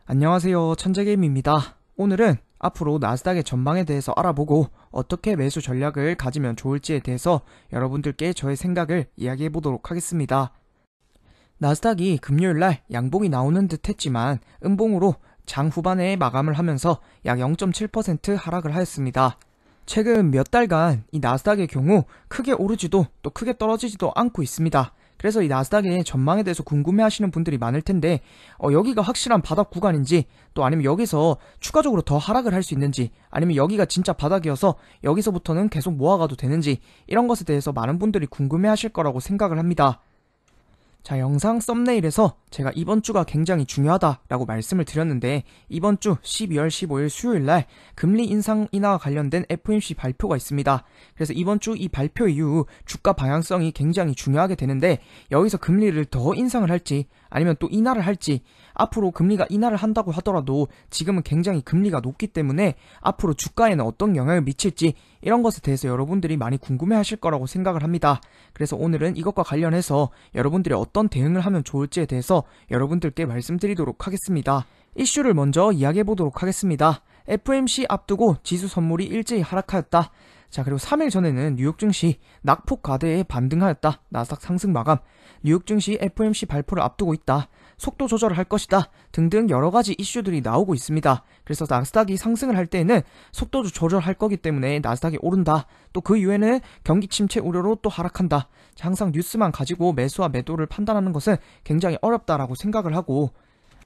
안녕하세요, 천재게임입니다. 오늘은 앞으로 나스닥의 전망에 대해서 알아보고 어떻게 매수 전략을 가지면 좋을지에 대해서 여러분들께 저의 생각을 이야기해보도록 하겠습니다. 나스닥이 금요일날 양봉이 나오는 듯 했지만 음봉으로 장 후반에 마감을 하면서 약 0.7% 하락을 하였습니다. 최근 몇 달간 이 나스닥의 경우 크게 오르지도 또 크게 떨어지지도 않고 있습니다. 그래서 이 나스닥의 전망에 대해서 궁금해하시는 분들이 많을 텐데 여기가 확실한 바닥 구간인지, 또 아니면 여기서 추가적으로 더 하락을 할 수 있는지, 아니면 여기가 진짜 바닥이어서 여기서부터는 계속 모아가도 되는지, 이런 것에 대해서 많은 분들이 궁금해하실 거라고 생각을 합니다. 자, 영상 썸네일에서 제가 이번 주가 굉장히 중요하다라고 말씀을 드렸는데, 이번 주 12월 15일 수요일날 금리 인상 인하와 관련된 FOMC 발표가 있습니다. 그래서 이번 주 이 발표 이후 주가 방향성이 굉장히 중요하게 되는데, 여기서 금리를 더 인상을 할지 아니면 또 인하를 할지, 앞으로 금리가 인하를 한다고 하더라도 지금은 굉장히 금리가 높기 때문에 앞으로 주가에는 어떤 영향을 미칠지, 이런 것에 대해서 여러분들이 많이 궁금해 하실 거라고 생각을 합니다. 그래서 오늘은 이것과 관련해서 여러분들이 어떤 대응을 하면 좋을지에 대해서 여러분들께 말씀드리도록 하겠습니다. 이슈를 먼저 이야기해 보도록 하겠습니다. FOMC 앞두고 지수 선물이 일제히 하락하였다. 자, 그리고 3일 전에는 뉴욕 증시 낙폭 과대에 반등하였다. 나스닥 상승 마감. 뉴욕 증시 FOMC 발표를 앞두고 있다. 속도 조절을 할 것이다. 등등 여러가지 이슈들이 나오고 있습니다. 그래서 나스닥이 상승을 할 때에는 속도 조절할 거기 때문에 나스닥이 오른다. 또 그 이후에는 경기 침체 우려로 또 하락한다. 자, 항상 뉴스만 가지고 매수와 매도를 판단하는 것은 굉장히 어렵다라고 생각을 하고,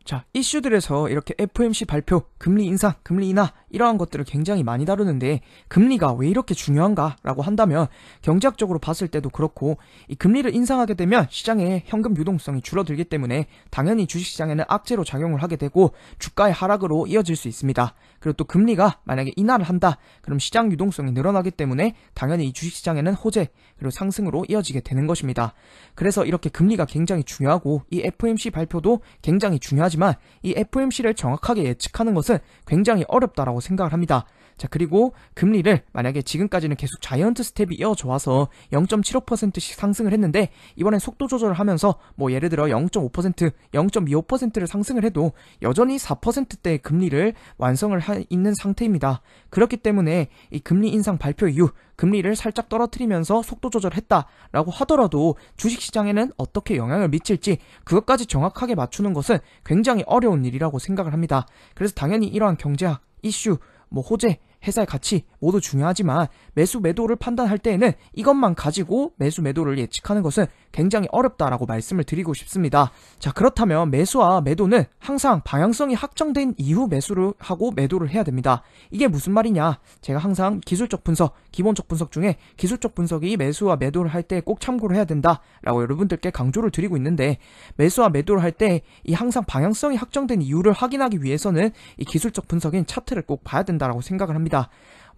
자, 이슈들에서 이렇게 FOMC 발표, 금리 인상, 금리 인하, 이러한 것들을 굉장히 많이 다루는데, 금리가 왜 이렇게 중요한가 라고 한다면, 경제학적으로 봤을 때도 그렇고, 이 금리를 인상하게 되면 시장의 현금 유동성이 줄어들기 때문에 당연히 주식시장에는 악재로 작용을 하게 되고 주가의 하락으로 이어질 수 있습니다. 그리고 또 금리가 만약에 인하를 한다, 그럼 시장 유동성이 늘어나기 때문에 당연히 이 주식시장에는 호재, 그리고 상승으로 이어지게 되는 것입니다. 그래서 이렇게 금리가 굉장히 중요하고, 이 FOMC 발표도 굉장히 중요하지만 이 FOMC를 정확하게 예측하는 것은 굉장히 어렵다라고 생각을 합니다. 자, 그리고 금리를 만약에 지금까지는 계속 자이언트 스텝이 이어져 와서 0.75%씩 상승을 했는데, 이번엔 속도 조절을 하면서 뭐 예를 들어 0.5%, 0.25%를 상승을 해도 여전히 4%대의 금리를 완성을 있는 상태입니다. 그렇기 때문에 이 금리 인상 발표 이후 금리를 살짝 떨어뜨리면서 속도 조절했다라고 하더라도 주식시장에는 어떻게 영향을 미칠지 그것까지 정확하게 맞추는 것은 굉장히 어려운 일이라고 생각을 합니다. 그래서 당연히 이러한 경제학, 이슈, 호재, 회사의 가치 모두 중요하지만 매수 매도를 판단할 때에는 이것만 가지고 매수 매도를 예측하는 것은 굉장히 어렵다라고 말씀을 드리고 싶습니다. 자, 그렇다면 매수와 매도는 항상 방향성이 확정된 이후 매수를 하고 매도를 해야 됩니다. 이게 무슨 말이냐? 제가 항상 기술적 분석, 기본적 분석 중에 기술적 분석이 매수와 매도를 할 때 꼭 참고를 해야 된다라고 여러분들께 강조를 드리고 있는데, 매수와 매도를 할 때 이 항상 방향성이 확정된 이유를 확인하기 위해서는 이 기술적 분석인 차트를 꼭 봐야 된다라고 생각을 합니다.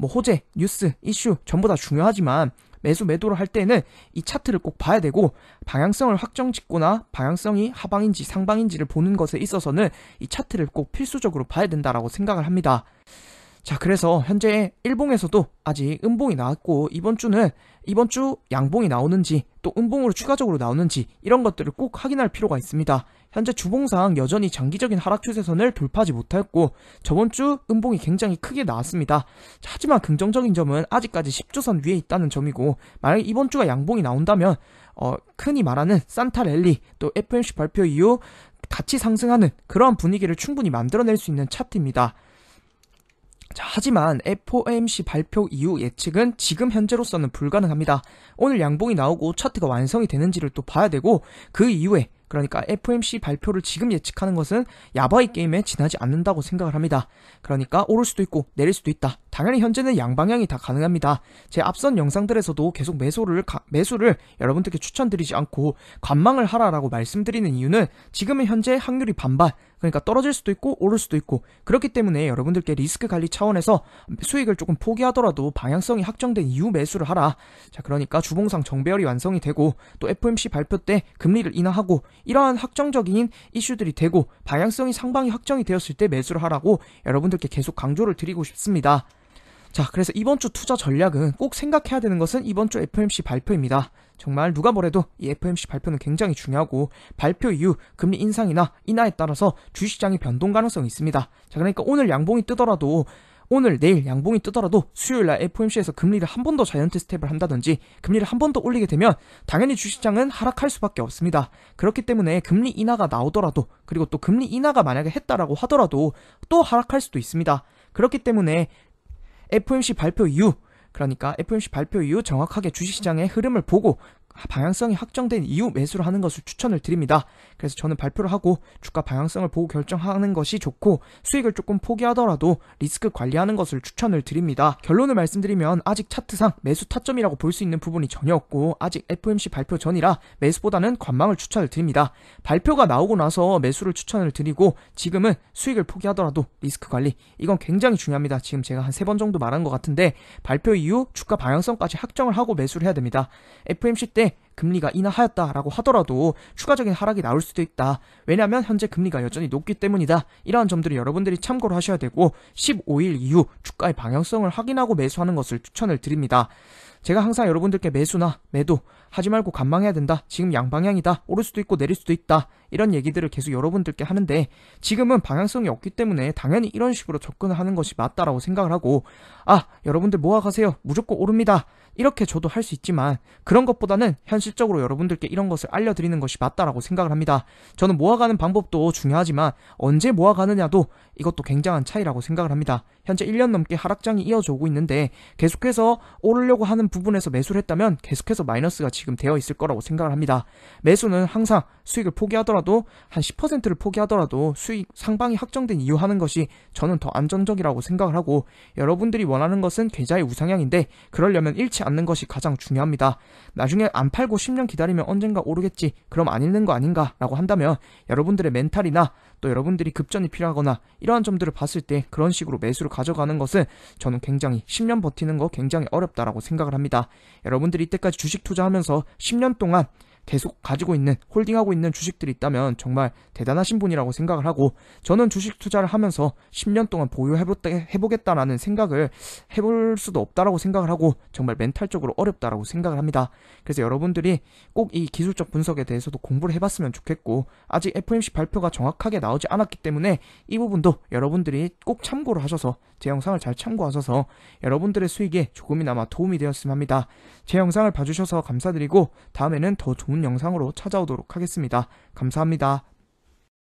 호재, 뉴스, 이슈 전부 다 중요하지만 매수 매도를 할 때는 이 차트를 꼭 봐야 되고, 방향성을 확정 짓거나 방향성이 하방인지 상방인지를 보는 것에 있어서는 이 차트를 꼭 필수적으로 봐야 된다라고 생각을 합니다. 자, 그래서 현재 일봉에서도 아직 음봉이 나왔고, 이번 주 양봉이 나오는지 또 음봉으로 추가적으로 나오는지 이런 것들을 꼭 확인할 필요가 있습니다. 현재 주봉상 여전히 장기적인 하락 추세선을 돌파하지 못하였고, 저번 주 음봉이 굉장히 크게 나왔습니다. 자, 하지만 긍정적인 점은 아직까지 10조선 위에 있다는 점이고, 만약에 이번 주가 양봉이 나온다면 흔히 말하는 산타 랠리, 또 FOMC 발표 이후 같이 상승하는 그러한 분위기를 충분히 만들어낼 수 있는 차트입니다. 자, 하지만 FOMC 발표 이후 예측은 지금 현재로서는 불가능합니다. 오늘 양봉이 나오고 차트가 완성이 되는지를 또 봐야 되고, 그 이후에, 그러니까 FOMC 발표를 지금 예측하는 것은 야바이 게임에 지나지 않는다고 생각을 합니다. 그러니까 오를 수도 있고 내릴 수도 있다. 당연히 현재는 양방향이 다 가능합니다. 제 앞선 영상들에서도 계속 매수를 여러분들께 추천드리지 않고 관망을 하라라고 말씀드리는 이유는, 지금은 현재 확률이 반반, 그러니까 떨어질 수도 있고 오를 수도 있고, 그렇기 때문에 여러분들께 리스크 관리 차원에서 수익을 조금 포기하더라도 방향성이 확정된 이후 매수를 하라. 자, 그러니까 주봉상 정배열이 완성이 되고, 또 FOMC 발표 때 금리를 인하하고 이러한 확정적인 이슈들이 되고 방향성이 상방이 확정이 되었을 때 매수를 하라고 여러분들께 계속 강조를 드리고 싶습니다. 자, 그래서 이번 주 투자 전략은 꼭 생각해야 되는 것은 이번 주 FOMC 발표입니다. 정말 누가 뭐래도 이 FOMC 발표는 굉장히 중요하고 발표 이후 금리 인상이나 인하에 따라서 주식시장의 변동 가능성이 있습니다. 자, 그러니까 오늘 양봉이 뜨더라도 오늘 내일 양봉이 뜨더라도 수요일날 FOMC에서 금리를 한 번 더 자이언트 스텝을 한다든지 금리를 한 번 더 올리게 되면 당연히 주식시장은 하락할 수밖에 없습니다. 그렇기 때문에 금리 인하가 나오더라도 그리고 또 금리 인하가 만약에 했다라고 하더라도 또 하락할 수도 있습니다. 그렇기 때문에 FOMC 발표 이후 그러니까 FOMC 발표 이후 정확하게 주식시장의 흐름을 보고 방향성이 확정된 이후 매수를 하는 것을 추천을 드립니다. 그래서 저는 발표를 하고 주가 방향성을 보고 결정하는 것이 좋고 수익을 조금 포기하더라도 리스크 관리하는 것을 추천을 드립니다. 결론을 말씀드리면 아직 차트상 매수 타점이라고 볼 수 있는 부분이 전혀 없고 아직 FOMC 발표 전이라 매수보다는 관망을 추천을 드립니다. 발표가 나오고 나서 매수를 추천을 드리고 지금은 수익을 포기하더라도 리스크 관리 이건 굉장히 중요합니다. 지금 제가 한 3번 정도 말한 것 같은데 발표 이후 주가 방향성까지 확정을 하고 매수를 해야 됩니다. FOMC 때 금리가 인하하였다라고 하더라도 추가적인 하락이 나올 수도 있다. 왜냐하면 현재 금리가 여전히 높기 때문이다. 이러한 점들을 여러분들이 참고를 하셔야 되고 15일 이후 주가의 방향성을 확인하고 매수하는 것을 추천을 드립니다. 제가 항상 여러분들께 매수나 매도 하지 말고 관망해야 된다. 지금 양방향이다. 오를 수도 있고 내릴 수도 있다. 이런 얘기들을 계속 여러분들께 하는데 지금은 방향성이 없기 때문에 당연히 이런 식으로 접근을 하는 것이 맞다라고 생각을 하고 여러분들 모아가세요. 무조건 오릅니다. 이렇게 저도 할 수 있지만 그런 것보다는 현실적으로 여러분들께 이런 것을 알려드리는 것이 맞다라고 생각을 합니다. 저는 모아가는 방법도 중요하지만 언제 모아가느냐도 이것도 굉장한 차이라고 생각을 합니다. 현재 1년 넘게 하락장이 이어져 오고 있는데 계속해서 오르려고 하는 부분에서 매수를 했다면 계속해서 마이너스가 지금 되어 있을 거라고 생각을 합니다. 매수는 항상 수익을 포기하더라도 한 10%를 포기하더라도 수익 상방이 확정된 이후 하는 것이 저는 더 안정적이라고 생각을 하고 여러분들이 원하는 것은 계좌의 우상향인데 그러려면 잃지 않는 것이 가장 중요합니다. 나중에 안 팔고 10년 기다리면 언젠가 오르겠지 그럼 안 잃는 거 아닌가 라고 한다면 여러분들의 멘탈이나 또 여러분들이 급전이 필요하거나 이러한 점들을 봤을 때 그런 식으로 매수를 가져가는 것은 저는 굉장히 10년 버티는 거 굉장히 어렵다라고 생각을 합니다. 여러분들이 이때까지 주식 투자하면서 10년 동안 계속 가지고 있는 홀딩하고 있는 주식들이 있다면 정말 대단하신 분이라고 생각을 하고 저는 주식 투자를 하면서 10년 동안 보유해보겠다라는 생각을 해볼 수도 없다라고 생각을 하고 정말 멘탈적으로 어렵다라고 생각을 합니다. 그래서 여러분들이 꼭 이 기술적 분석에 대해서도 공부를 해봤으면 좋겠고 아직 FOMC 발표가 정확하게 나오지 않았기 때문에 이 부분도 여러분들이 꼭 참고를 하셔서 제 영상을 잘 참고하셔서 여러분들의 수익에 조금이나마 도움이 되었으면 합니다. 제 영상을 봐주셔서 감사드리고 다음에는 더 좋은 영상으로 찾아오도록 하겠습니다. 감사합니다.